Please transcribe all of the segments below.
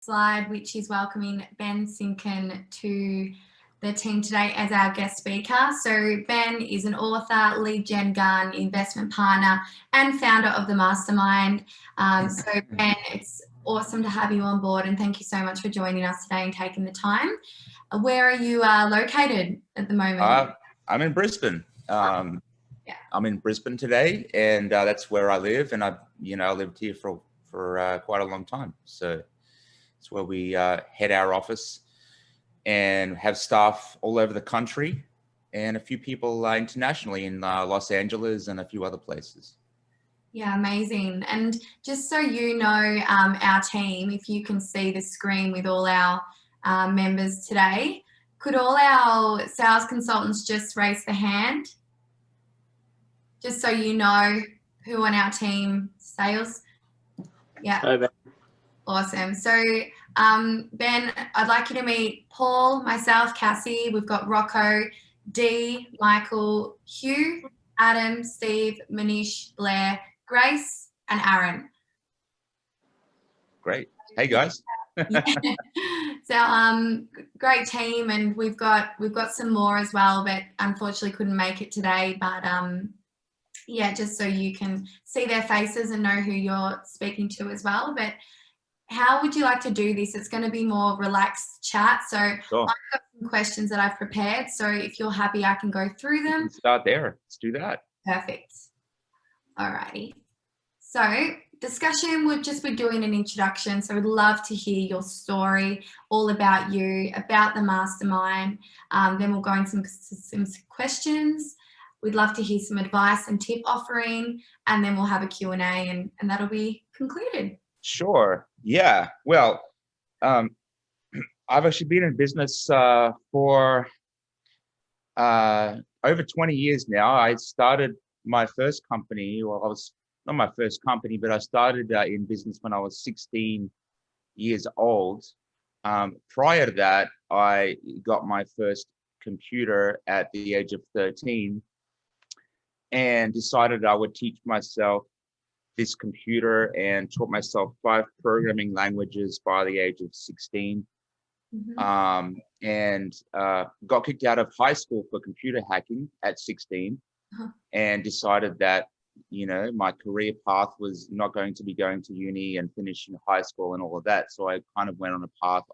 slide, which is welcoming Ben Simkin to the team today as our guest speaker. So Ben is an author, lead gen gun, investment partner, and founder of the Mastermind. So Ben, it's awesome to have you on board, and thank you so much for joining us today and taking the time. Where are you located at the moment? I'm in Brisbane. I'm in Brisbane today, and that's where I live. And I lived here for quite a long time. So it's where we head our office and have staff all over the country, and a few people internationally in Los Angeles and a few other places. Yeah, amazing. And just so you know, our team, if you can see the screen with all our members today, could all our sales consultants just raise the hand? Just so you know who on our team sales. Yeah. Hi, Ben. Awesome. So Ben, I'd like you to meet Paul, myself, Cassie. We've got Rocco, Dee, Michael, Hugh, Adam, Steve, Manish, Blair, Grace, and Aaron. Great. Hey guys. So great team, and we've got some more as well, but unfortunately couldn't make it today. But yeah, just so you can see their faces and know who you're speaking to as well. But how would you like to do this? It's going to be more relaxed chat. So Sure. I've got some questions that I've prepared. So if you're happy, I can go through them. Let's start there. Let's do that. Perfect. Alrighty. So discussion, we'll just be doing an introduction. So we'd love to hear your story, all about you, about the Mastermind. Then we'll go into some questions. We'd love to hear some advice and tip offering, and then we'll have a Q&A, and that'll be concluded. Sure. Yeah. Well, I've actually been in business for over 20 years now. I started my first company. Well, I was not my first company, but I started in business when I was 16 years old. Prior to that, I got my first computer at the age of 13 and decided I would teach myself this computer, and taught myself 5 programming languages by the age of 16. Mm-hmm. And got kicked out of high school for computer hacking at 16, and decided that, my career path was not going to be going to uni and finishing high school and all of that. So I kind of went on a path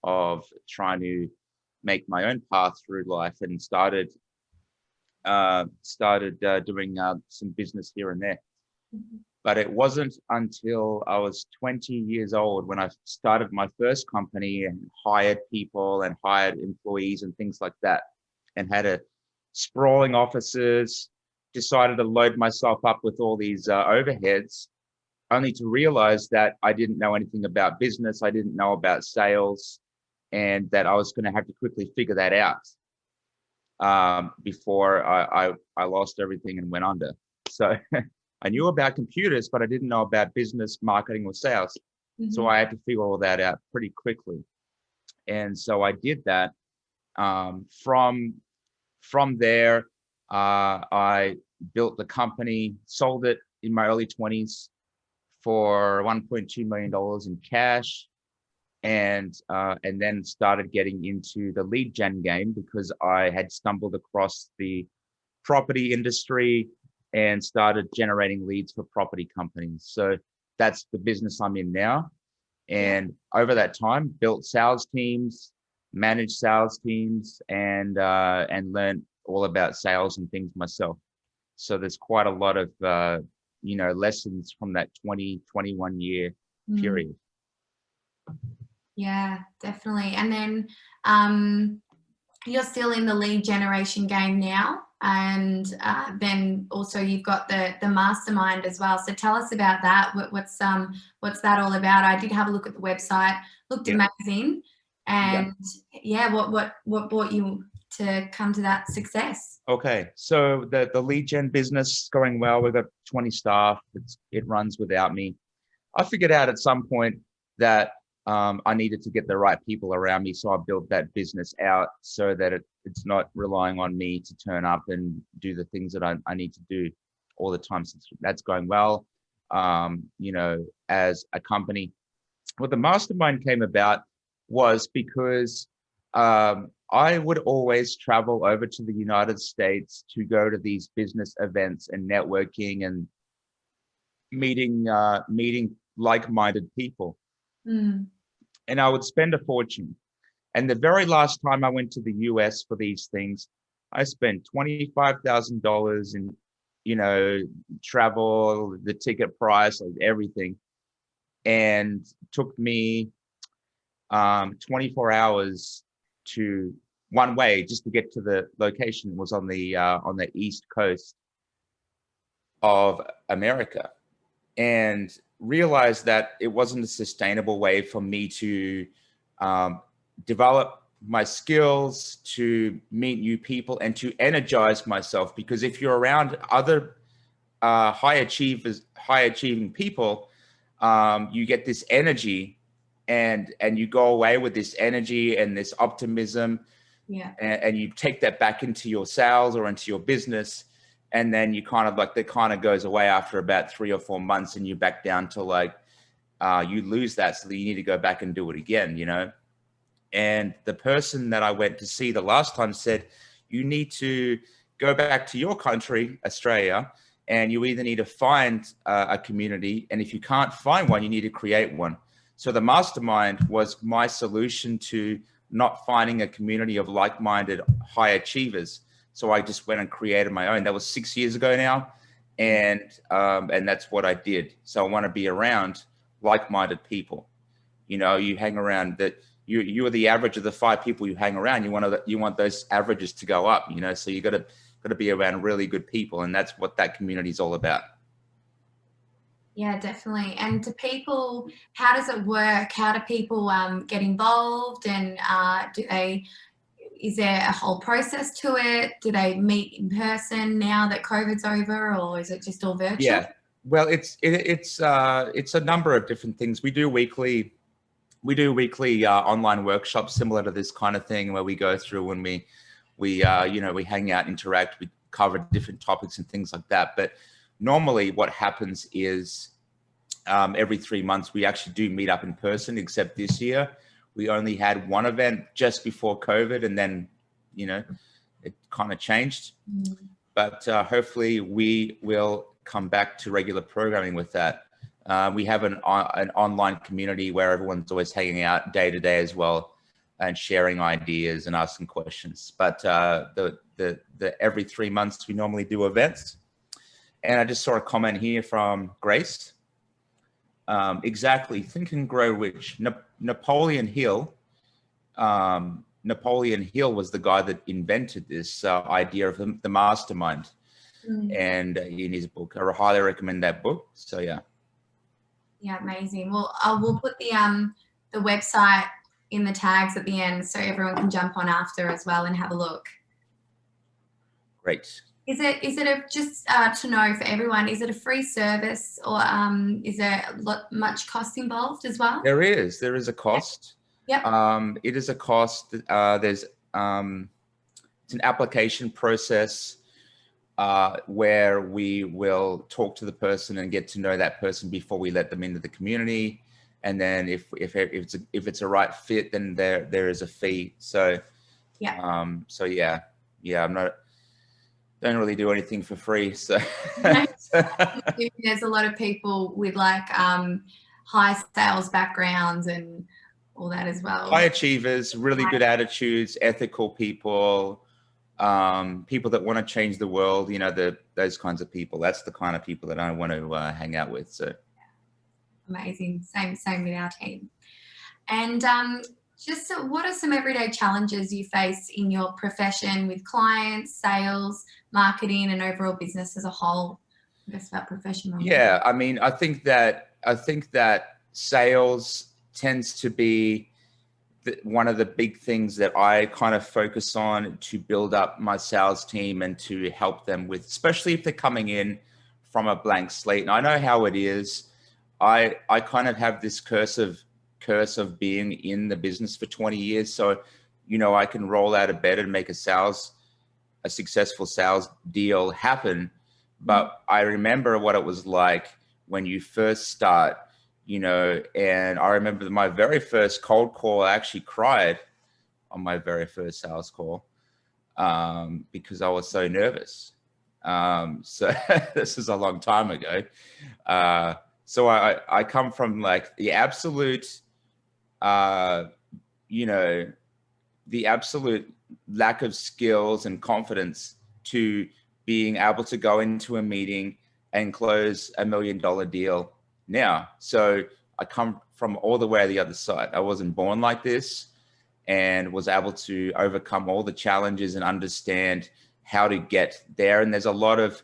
of trying to make my own path through life, and started doing some business here and there. Mm-hmm. But it wasn't until I was 20 years old when I started my first company and hired people and hired employees and things like that, and had a sprawling offices, decided to load myself up with all these overheads, only to realize that I didn't know anything about business. I didn't know about sales, and that I was going to have to quickly figure that out before I lost everything and went under. So I knew about computers, but I didn't know about business, marketing, or sales. Mm-hmm. So I had to figure all that out pretty quickly. And so I did that. From there, I built the company, sold it in my early 20s for $1.2 million in cash. And then started getting into the lead gen game, because I had stumbled across the property industry and started generating leads for property companies. So that's the business I'm in now. And over that time, built sales teams, managed sales teams, and learned all about sales and things myself. So there's quite a lot of lessons from that 21 year period. Yeah, definitely. And then you're still in the lead generation game now, and then also you've got the Mastermind as well. So tell us about that. What's that all about? I did have a look at the website. Looked amazing. And what brought you to come to that success? Okay, so the lead gen business is going well. We've got 20 staff. It runs without me. I figured out at some point that I needed to get the right people around me. So I built that business out so that it's not relying on me to turn up and do the things that I need to do all the time. So that's going well. As a company, Well, the mastermind came about was because I would always travel over to the United States to go to these business events and networking and meeting like-minded people. Mm. And I would spend a fortune. And the very last time I went to the US for these things, I spent $25,000 in, travel, the ticket price, like everything. And took me 24 hours to one way just to get to the location. It was on the East Coast of America, and realized that it wasn't a sustainable way for me to develop my skills, to meet new people, and to energize myself. Because if you're around other high achieving people, you get this energy, and you go away with this energy and this optimism. Yeah. And you take that back into your sales or into your business, and then you kind of like, that kind of goes away after about 3 or 4 months, and you're back down to like, you lose that, so that you need to go back and do it again, And the person that I went to see the last time said, you need to go back to your country, Australia, and you either need to find a community, and if you can't find one, you need to create one. So the mastermind was my solution to not finding a community of like-minded high achievers. So I just went and created my own. That was 6 years ago now, and that's what I did. So I want to be around like-minded people. You hang around that. You are the average of the 5 people you hang around. You want those averages to go up. So you got to be around really good people, and that's what that community is all about. Yeah, definitely. And how does it work? How do people get involved? And is there a whole process to it? Do they meet in person now that COVID's over, or is it just all virtual? Yeah, well, it's a number of different things. We do weekly online workshops similar to this kind of thing, where we go through and we hang out, interact, we cover different topics and things like that. But normally what happens is every 3 months we actually do meet up in person, except this year we only had one event just before COVID, and then it kind of changed. But hopefully we will come back to regular programming with that. We have an online community where everyone's always hanging out day to day as well, and sharing ideas and asking questions. But the every 3 months we normally do events. And I just saw a comment here from Grace. Exactly, Think and Grow Rich. Napoleon Hill. Napoleon Hill was the guy that invented this idea of the mastermind. And in his book, I highly recommend that book. So yeah. Yeah, amazing. Well, we'll put the website in the tags at the end, so everyone can jump on after as well and have a look. Great. Is it just to know for everyone, is it a free service, or is there much cost involved as well? There is a cost. Yep. It is a cost. There's it's an application process where we will talk to the person and get to know that person before we let them into the community. And then if it's a right fit, then there is a fee. So yeah. Don't really do anything for free. So there's a lot of people with like high sales backgrounds and all that as well. High achievers, really good attitudes, ethical people, people that want to change the world, those kinds of people. That's the kind of people that I want to hang out with. So amazing. Same with our team. And what are some everyday challenges you face in your profession with clients, sales, marketing, and overall business as a whole? I guess about professional. Yeah, I mean, I think that sales tends to be one of the big things that I kind of focus on to build up my sales team and to help them with, especially if they're coming in from a blank slate. And I know how it is. I kind of have this curse of being in the business for 20 years. So, I can roll out of bed and make a successful sales deal happen. But I remember what it was like when you first start. And I remember my very first cold call, I actually cried on my very first sales call because I was so nervous. So this is a long time ago. So I come from like the absolute, the absolute lack of skills and confidence to being able to go into a meeting and close $1 million deal now. So I come from all the way to the other side. I wasn't born like this, and was able to overcome all the challenges and understand how to get there. And there's a lot of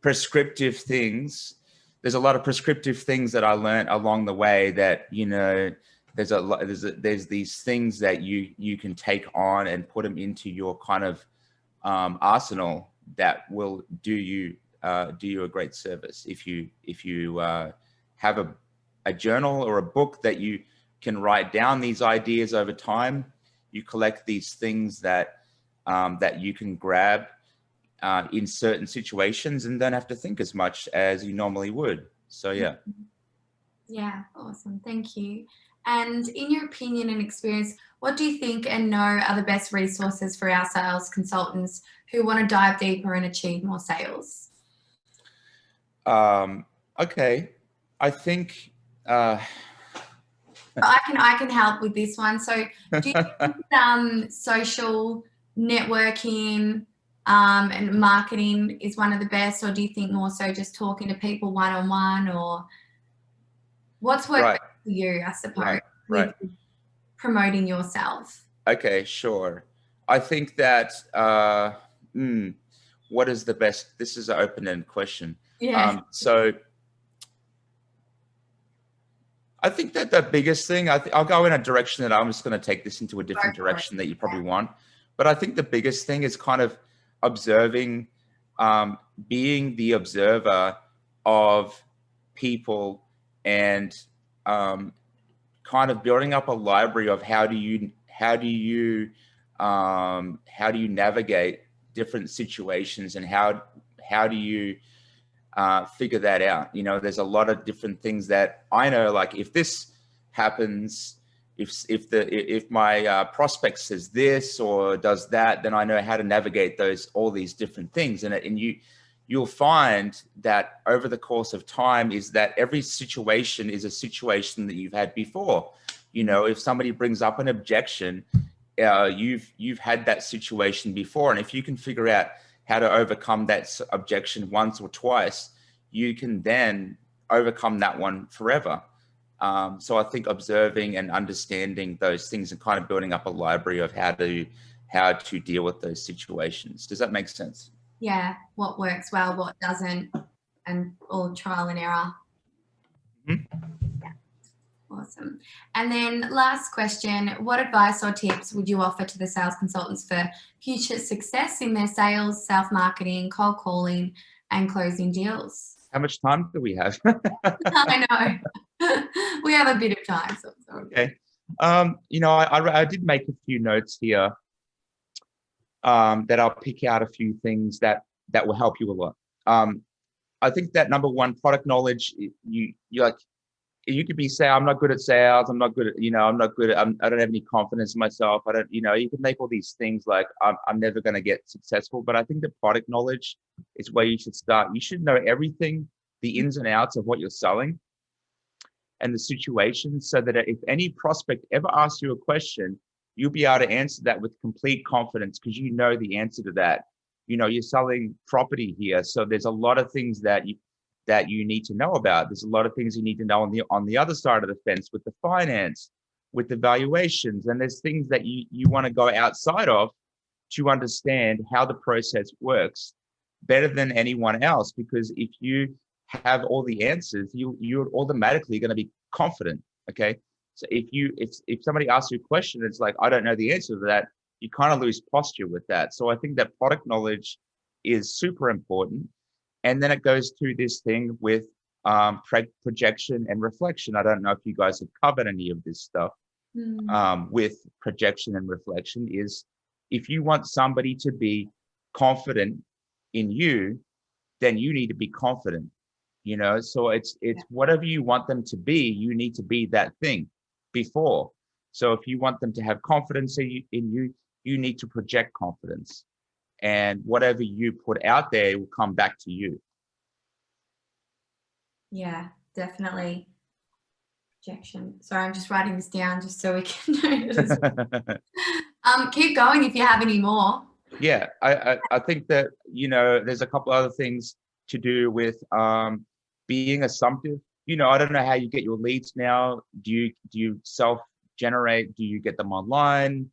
prescriptive things. There's a lot of prescriptive things that I learned along the way that, there's these things that you can take on and put them into your kind of arsenal that will do you a great service. If you have a journal or a book that you can write down these ideas over time, you collect these things that that you can grab in certain situations and don't have to think as much as you normally would. So yeah. Yeah, awesome. Thank you. And in your opinion and experience, what do you think and know are the best resources for our sales consultants who want to dive deeper and achieve more sales? Okay, I think I can help with this one. So do you think social networking and marketing is one of the best, or do you think more so just talking to people one-on-one, or what's worked right, for you, I suppose, right. with promoting yourself? Okay, sure. I think that what is the best? This is an open-ended question. Yeah. So I think that the biggest thing, I'll go in a direction that I'm just going to take this into a different direction that you probably want. But I think the biggest thing is kind of observing, being the observer of people, and kind of building up a library of how do you navigate different situations, and how do you figure that out. There's a lot of different things that I know, like if this happens, if my prospect says this or does that, then I know how to navigate all these different things. And you'll find that over the course of time is that every situation is a situation that you've had before. If somebody brings up an objection, you've had that situation before, and if you can figure out how to overcome that objection once or twice, you can then overcome that one forever. So I think observing and understanding those things and kind of building up a library of how to deal with those situations. Does that make sense? Yeah, what works well, what doesn't, and all trial and error. Mm-hmm. Yeah, awesome. And then last question, what advice or tips would you offer to the sales consultants for future success in their sales, self-marketing, cold calling, and closing deals? How much time do we have? I know. We have a bit of time. So okay. I did make a few notes here that I'll pick out a few things that will help you a lot. I think that number one, product knowledge. You could be saying, I'm not good at sales. I'm not good at, I'm not good at, I don't have any confidence in myself. I don't, you can make all these things like I'm never going to get successful. But I think the product knowledge is where you should start. You should know everything, the ins and outs of what you're selling and the situation, so that if any prospect ever asks you a question, you'll be able to answer that with complete confidence because you know the answer to that. You're selling property here. So there's a lot of things that you need to know about. There's a lot of things you need to know on the other side of the fence with the finance, with the valuations, and there's things that you want to go outside of to understand how the process works better than anyone else. Because if you have all the answers, you're automatically going to be confident. Okay, so if somebody asks you a question, it's like I don't know the answer to that. You kind of lose posture with that. So I think that product knowledge is super important. And then it goes to this thing with projection and reflection. I don't know if you guys have covered any of this stuff with projection and reflection. Is if you want somebody to be confident in you, then you need to be confident. So it's whatever you want them to be, you need to be that thing before. So if you want them to have confidence in you, you need to project confidence, and whatever you put out there will come back to you. Yeah, definitely. Projection. Sorry, I'm just writing this down just so we can notice. Keep going if you have any more. Yeah, I think that, there's a couple other things to do with being assumptive. I don't know how you get your leads now. Do you self-generate? Do you get them online?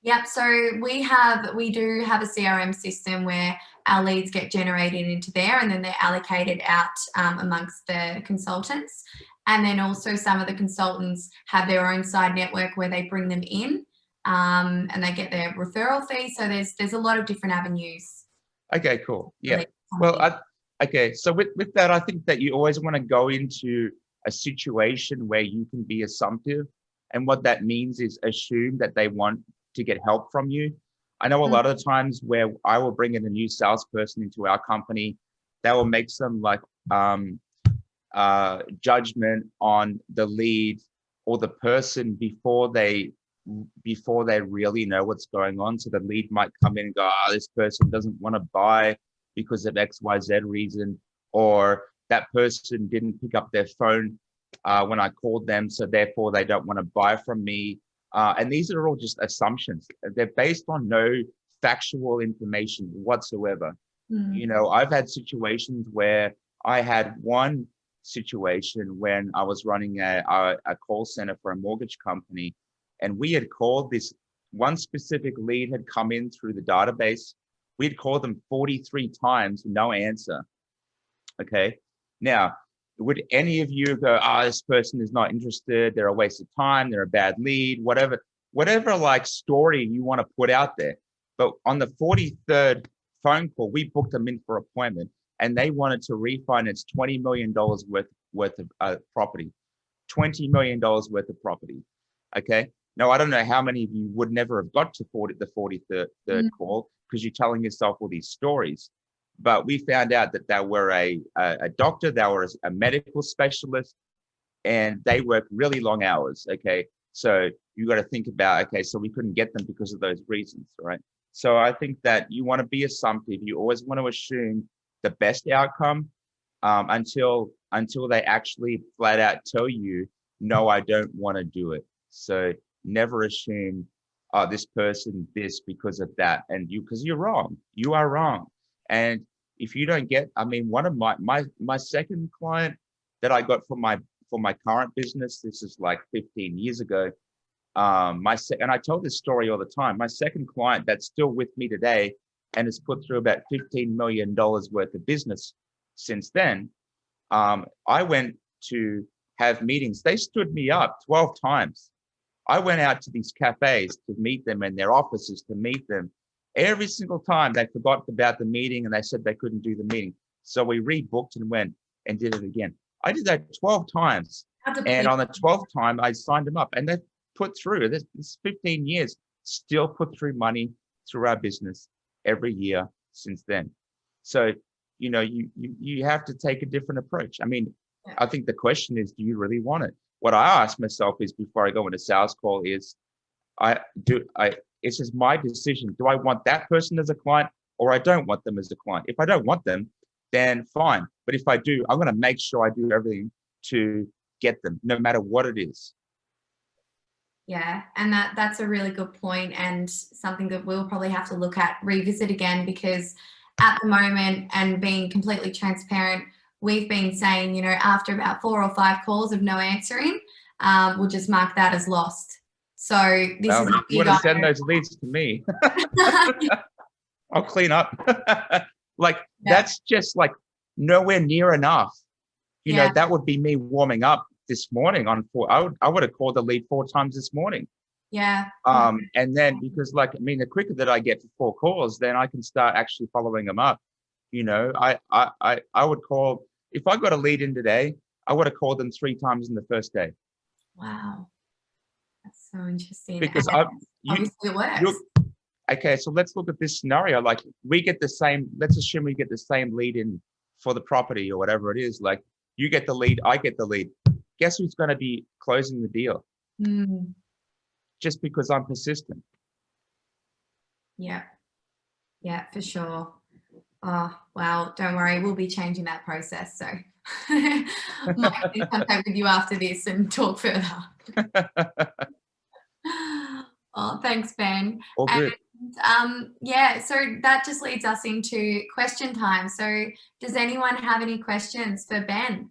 Yep. So we do have a CRM system where our leads get generated into there, and then they're allocated out amongst the consultants. And then also some of the consultants have their own side network where they bring them in, and they get their referral fee. So there's a lot of different avenues. Okay, cool. Yeah. Well, okay. So with that, I think that you always want to go into a situation where you can be assumptive. And what that means is assume that they want to get help from you. I know a lot of times where I will bring in a new salesperson into our company, that will make some judgment on the lead or the person before they really know what's going on. So the lead might come in and go, this person doesn't want to buy because of XYZ reason, or that person didn't pick up their phone when I called them, so therefore they don't want to buy from me. And these are all just assumptions. They're based on no factual information whatsoever. I've had situations where I had one situation when I was running a call center for a mortgage company, and we had called this one specific lead had come in through the database. We'd called them 43 times, no answer. Okay. Now, would any of you go, this person is not interested, they're a waste of time, they're a bad lead, whatever like story you want to put out there. But on the 43rd phone call, we booked them in for appointment, and they wanted to refinance $20 million worth of property. $20 million worth of property. Okay. Now, I don't know how many of you would never have got to the 43rd call because you're telling yourself all these stories. But we found out that they were a doctor, they were a medical specialist, and they work really long hours. Okay. So you got to think about, okay, so we couldn't get them because of those reasons, right? So I think that you want to be assumptive. You always want to assume the best outcome until they actually flat out tell you, no, I don't want to do it. So never assume, this person this because of that, and because you're wrong. You are wrong. And if you don't get, one of my second client that I got for my current business, this is like 15 years ago. And I tell this story all the time. My second client that's still with me today and has put through about $15 million worth of business since then. I went to have meetings. They stood me up 12 times. I went out to these cafes to meet them and their offices to meet them. Every single time they forgot about the meeting and they said they couldn't do the meeting. So we rebooked and went and did it again. I did that 12 times. And on the 12th time, I signed them up, and they put through this 15 years, still put through money through our business every year since then. So, you have to take a different approach. I think the question is, do you really want it? What I ask myself is, before I go into sales call, is it's just my decision. Do I want that person as a client, or I don't want them as a client? If I don't want them, then fine. But if I do, I'm going to make sure I do everything to get them, no matter what it is. Yeah, and that's a really good point, and something that we'll probably have to revisit again, because at the moment, and being completely transparent, we've been saying, after about 4 or 5 calls of no answering, we'll just mark that as lost. So this is if you want to send those leads to me, I'll clean up. That's just like nowhere near enough. That would be me warming up this morning I would have called the lead 4 times this morning. Yeah. And then because the quicker that I get to 4 calls, then I can start actually following them up. I would call, if I got a lead in today, I would have called them 3 times in the first day. Wow. That's so interesting. Because obviously it works. Okay, so let's look at this scenario. Let's assume we get the same lead in for the property or whatever it is. Like, you get the lead, I get the lead. Guess who's going to be closing the deal? Just because I'm persistent. Yeah, for sure. Oh, well, don't worry, we'll be changing that process. So might be in contact with you after this and talk further. Oh, thanks, Ben. All good. And yeah, so that just leads us into question time. So does anyone have any questions for Ben?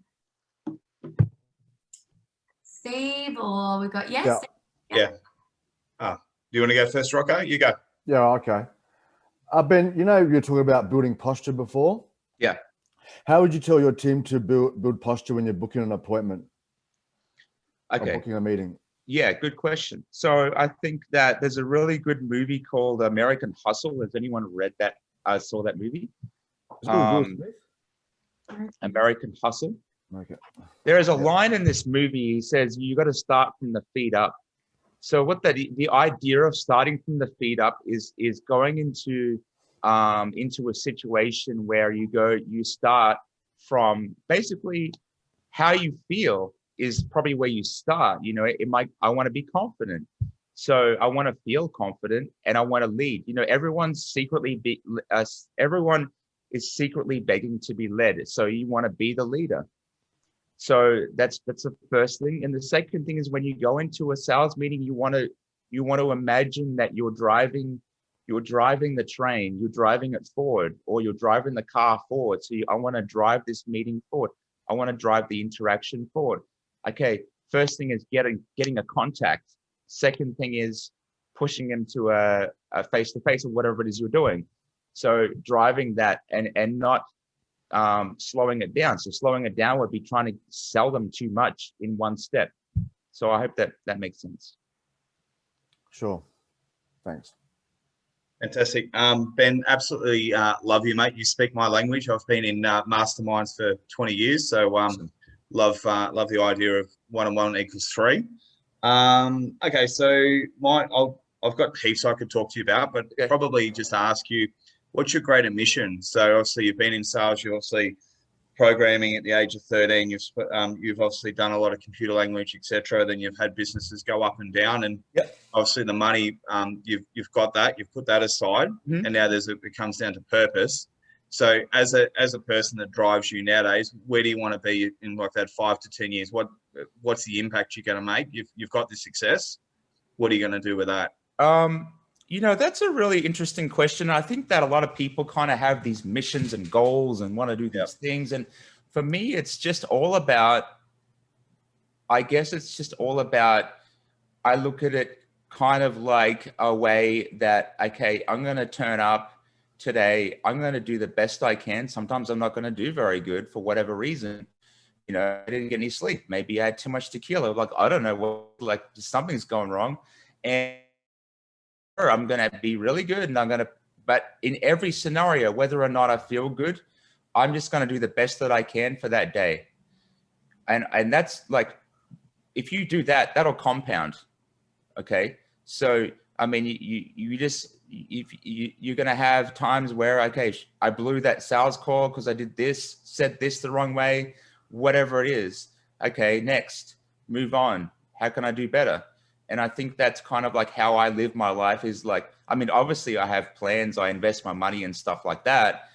Steve, or we got, yes? Yeah. Do you want to go first, Rocco? You go. Yeah, okay. Ben, you know, you're talking about building posture before. Yeah. How would you tell your team to build posture when you're booking an appointment? Okay. Or booking a meeting? Yeah, good question. So I think that there's a really good movie called American Hustle. Has anyone read that? Saw that movie? American Hustle. Okay. There is a line in this movie. He says, you got to start from the feet up. So what the idea of starting from the feet up is going into a situation where you start from basically how you feel is probably where you start. You know, I want to be confident. So I want to feel confident and I want to lead. You know, everyone is secretly begging to be led. So you want to be the leader. So that's the first thing. And the second thing is when you go into a sales meeting, you want to imagine that you're driving the train, you're driving it forward, or you're driving the car forward. So I want to drive this meeting forward. I want to drive the interaction forward. Okay. First thing is getting a contact. Second thing is pushing them to a face-to-face or whatever it is you're doing. So driving that and not slowing it down. So slowing it down would be trying to sell them too much in one step. So I hope that makes sense. Sure. Thanks. Fantastic. Ben, absolutely love you, mate. You speak my language. I've been in masterminds for 20 years. So Awesome. love the idea of 1 and 1 equals 3. Okay, so I've got heaps I could talk to you about, but probably just ask you, what's your greater mission? So obviously you've been in sales, you're obviously programming at the age of 13, you've obviously done a lot of computer language, etc. Then you've had businesses go up and down, and obviously the money, you've got that, you've put that aside, and now it comes down to purpose. So as a person that drives you nowadays, where do you want to be in like that 5 to 10 years? What's the impact you're going to make? You've got the success. What are you going to do with that? You know, that's a really interesting question. I think that a lot of people kind of have these missions and goals and want to do these things. And for me, it's just all about, I look at it kind of like a way that, okay, I'm going to turn up today. I'm going to do the best I can. Sometimes I'm not going to do very good for whatever reason. You know, I didn't get any sleep. Maybe I had too much tequila. Like, I don't know, something's going wrong. And I'm going to be really good and but in every scenario, whether or not I feel good, I'm just going to do the best that I can for that day. And that's like, if you do that, that'll compound. Okay. So, I mean, you're going to have times where, okay, I blew that sales call because I did this, said this the wrong way, whatever it is. Okay. Next, move on. How can I do better? And I think that's kind of like how I live my life is like, I mean, obviously I have plans, I invest my money and stuff like that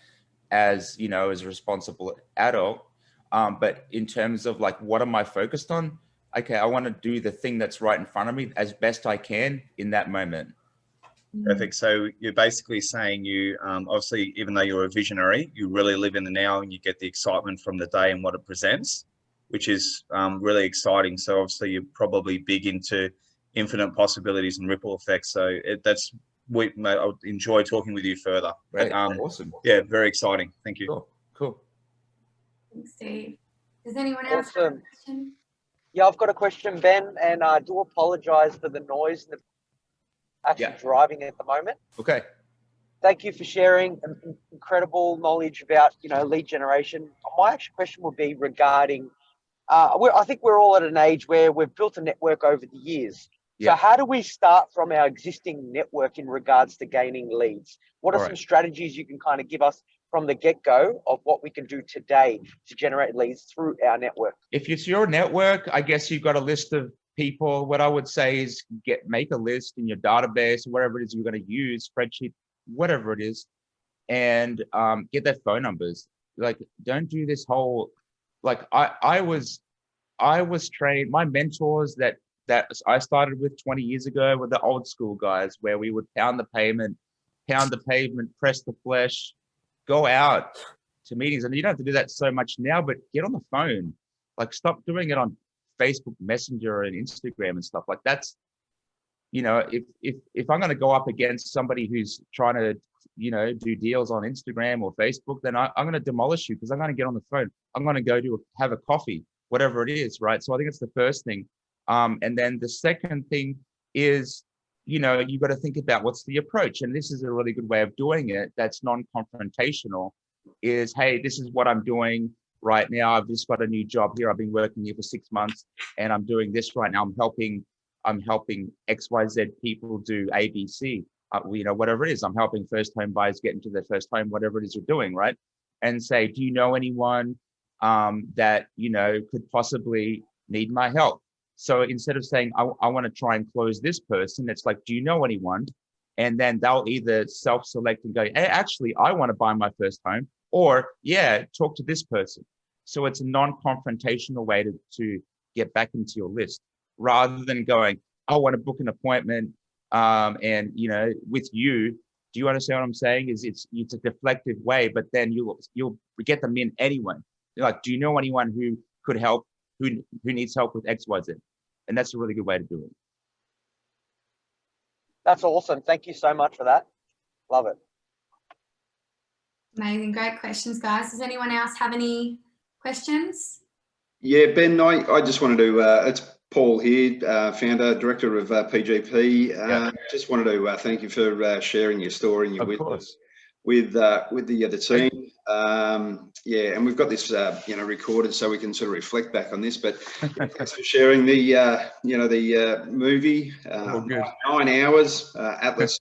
as, you know, as a responsible adult. But in terms of like, what am I focused on? Okay, I want to do the thing that's right in front of me as best I can in that moment. Perfect. So you're basically saying you, obviously, even though you're a visionary, you really live in the now and you get the excitement from the day and what it presents, which is really exciting. So obviously you're probably big into infinite possibilities and ripple effects. So mate, I would enjoy talking with you further. Right. But, Awesome. Yeah, very exciting. Thank you. Cool. Thanks, Steve. Does anyone else have a question? Yeah, I've got a question, Ben, and I do apologize for the noise and the driving at the moment. Okay. Thank you for sharing incredible knowledge about, you know, lead generation. My actual question would be regarding, I think we're all at an age where we've built a network over the years. So how do we start from our existing network in regards to gaining leads? What are some strategies you can kind of give us from the get-go of what we can do today to generate leads through our network? If it's your network, I guess you've got a list of people. What I would say is make a list in your database, whatever it is you're going to use, spreadsheet, whatever it is, and get their phone numbers. Like, don't do this whole, like I was trained, my mentors that I started with 20 years ago were the old school guys, where we would pound the pavement, press the flesh, go out to meetings. And you don't have to do that so much now, but get on the phone. Like, stop doing it on Facebook Messenger and Instagram and stuff. Like, that's, you know, if I'm going to go up against somebody who's trying to, you know, do deals on Instagram or Facebook, then I'm going to demolish you, because I'm going to get on the phone. I'm going to go have a coffee, whatever it is, right? So I think it's the first thing. And then the second thing is, you know, you got to think about what's the approach. And this is a really good way of doing it that's non-confrontational, is, hey, this is what I'm doing right now. I've just got a new job here. I've been working here for 6 months and I'm doing this right now. I'm helping XYZ people do ABC, you know, whatever it is. I'm helping first home buyers get into their first home, whatever it is you're doing, right? And say, do you know anyone that, you know, could possibly need my help? So instead of saying, I want to try and close this person, it's like, do you know anyone? And then they'll either self-select and go, hey, actually, I want to buy my first home, or, yeah, talk to this person. So it's a non-confrontational way to get back into your list, rather than going, I want to book an appointment and, you know, with you. Do you understand what I'm saying? It's a deflective way, but then you'll get them in anyway. You're like, do you know anyone who could help, who needs help with XYZ? And that's a really good way to do it. That's awesome. Thank you so much for that. Love it. Amazing. Great questions, guys. Does anyone else have any questions? Yeah, Ben, I just wanted to, it's Paul here, founder, director of PGP. Yeah. Just wanted to thank you for sharing your story and your wisdom with the team. Yeah, and we've got this, you know, recorded so we can sort of reflect back on this. But yeah, thanks for sharing the, you know, the movie, 9 hours, Atlas.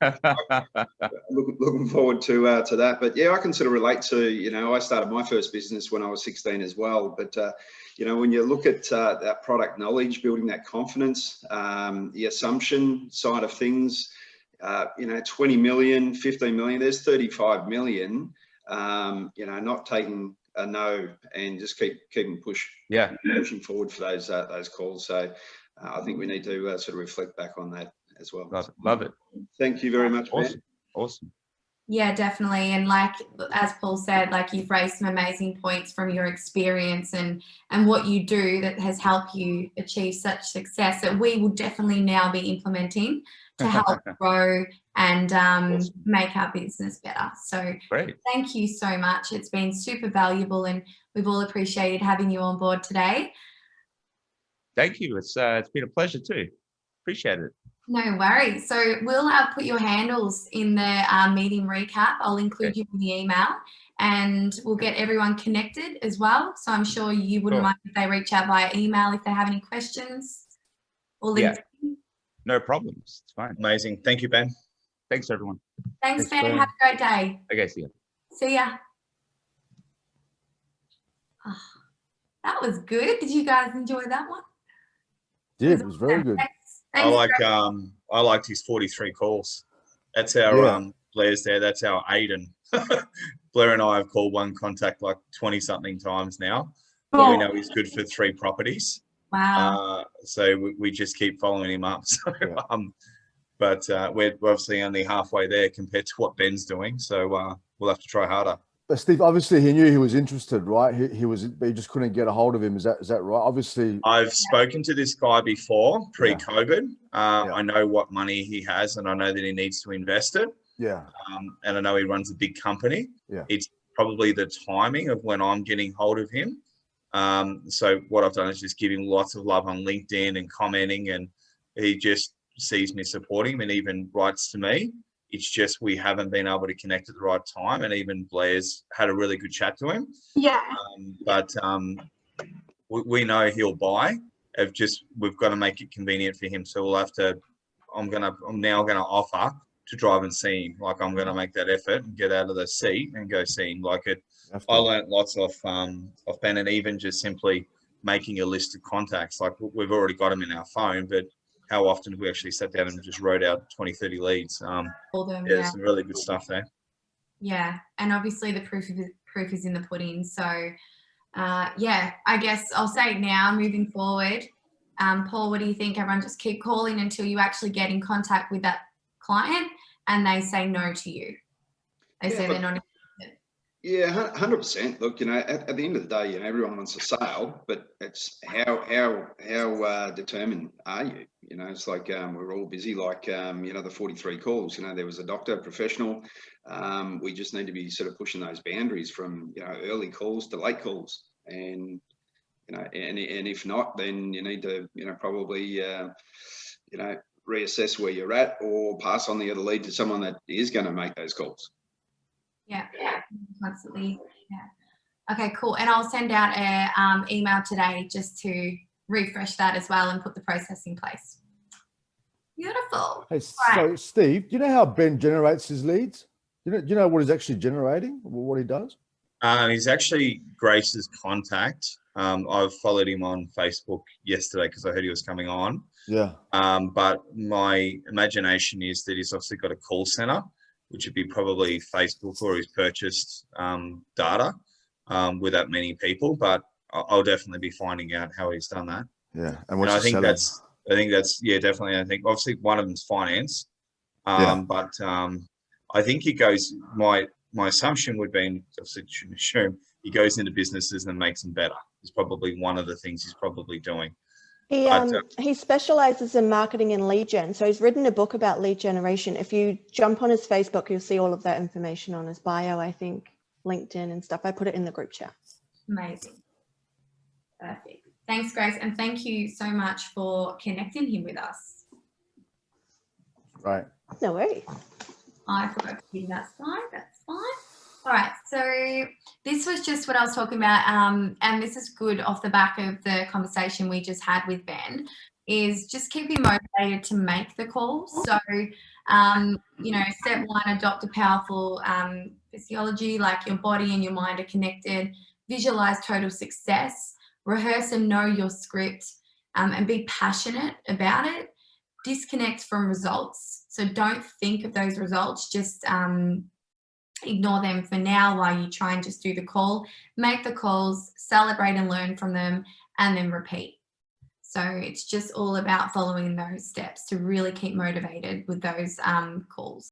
Looking forward to that. But yeah, I can sort of relate to, you know, I started my first business when I was 16 as well. But you know, when you look at that product knowledge, building that confidence, the assumption side of things, you know, 20 million, 15 million, there's 35 million, you know, not taking a no and just keeping pushing forward for those calls. So I think we need to sort of reflect back on that as well. Love it. Thank you very much. Awesome. Awesome. Yeah, definitely. And like, as Paul said, like, you've raised some amazing points from your experience and what you do that has helped you achieve such success that we will definitely now be implementing to help grow and make our business better. So great. Thank you so much. It's been super valuable and we've all appreciated having you on board today. Thank you. It's been a pleasure too. Appreciate it. No worries. So we'll put your handles in the meeting recap. I'll include you in the email and we'll get everyone connected as well. So I'm sure you wouldn't mind if they reach out via email if they have any questions or LinkedIn. Yeah. No problems. It's fine. Amazing. Thank you, Ben. Thanks, everyone. Thanks, Ben. Have a great day. Okay, see ya. See ya. Oh, that was good. Did you guys enjoy that one? Yeah, it was very good. Thanks, I liked his 43 calls. That's our Blair's there. That's our Aiden. Blair and I have called one contact like 20 something times now. But we know he's good for 3 properties. Wow. So we just keep following him up. So, but we're obviously only halfway there compared to what Ben's doing. So we'll have to try harder. But Steve, obviously he knew he was interested, right? He just couldn't get a hold of him. Is that right? Obviously, I've spoken to this guy before, pre-COVID. I know what money he has, and I know that he needs to invest it. Yeah. And I know he runs a big company. Yeah. It's probably the timing of when I'm getting hold of him. So what I've done is just give him lots of love on LinkedIn and commenting, and he just sees me supporting him and even writes to me. It's just we haven't been able to connect at the right time, and even Blair's had a really good chat to him. Yeah. But we know he'll buy. We've got to make it convenient for him. So we'll have to. I'm now gonna offer to drive and see him. Like, I'm going to make that effort and get out of the seat and go see him. Like, I learned lots of Ben, and even just simply making a list of contacts. Like, we've already got them in our phone, but how often have we actually sat down and just wrote out 20, 30 leads? There's some really good stuff there. Yeah, and obviously the proof is in the pudding. So, yeah, I guess I'll say it now, moving forward. Paul, what do you think? Everyone just keep calling until you actually get in contact with that client and they say no to you. They say they're not interested. Yeah, 100%. Look, you know, at the end of the day, you know, everyone wants a sale, but it's how determined are you? You know, it's like we're all busy. Like you know, the 43 calls. You know, there was a doctor, professional. We just need to be sort of pushing those boundaries from, you know, early calls to late calls, and you know, and if not, then you need to, you know, probably you know, reassess where you're at or pass on the other lead to someone that is going to make those calls. Yeah, constantly. Yeah. Okay, cool. And I'll send out a email today just to refresh that as well and put the process in place. Beautiful. Hey, so Steve, do you know how Ben generates his leads? Do you know what he's actually generating, what he does? He's actually Grace's contact. I've followed him on Facebook yesterday because I heard he was coming on. Yeah. But my imagination is that he's obviously got a call center, which would be probably Facebook, or he's purchased data with that many people. But I'll definitely be finding out how he's done that. Yeah. And I think that's yeah, definitely. I think obviously one of them's finance. But I think he goes, my assumption would be, and obviously shouldn't assume, he goes into businesses and makes them better. Is probably one of the things he's probably doing. He specializes in marketing and lead gen. So he's written a book about lead generation. If you jump on his Facebook, you'll see all of that information on his bio, I think, LinkedIn and stuff. I put it in the group chat. Amazing. Perfect. Thanks, Grace. And thank you so much for connecting him with us. Right. No worries. I forgot to do that slide. That's fine. All right. So this was just what I was talking about. And this is good off the back of the conversation we just had with Ben, is just keep you motivated to make the calls. So, you know, step one, adopt a powerful physiology, like your body and your mind are connected. Visualize total success. Rehearse and know your script, and be passionate about it. Disconnect from results. So don't think of those results. Just ignore them for now while you try and just do the call. Make the calls, celebrate and learn from them, and then repeat. So it's just all about following those steps to really keep motivated with those calls.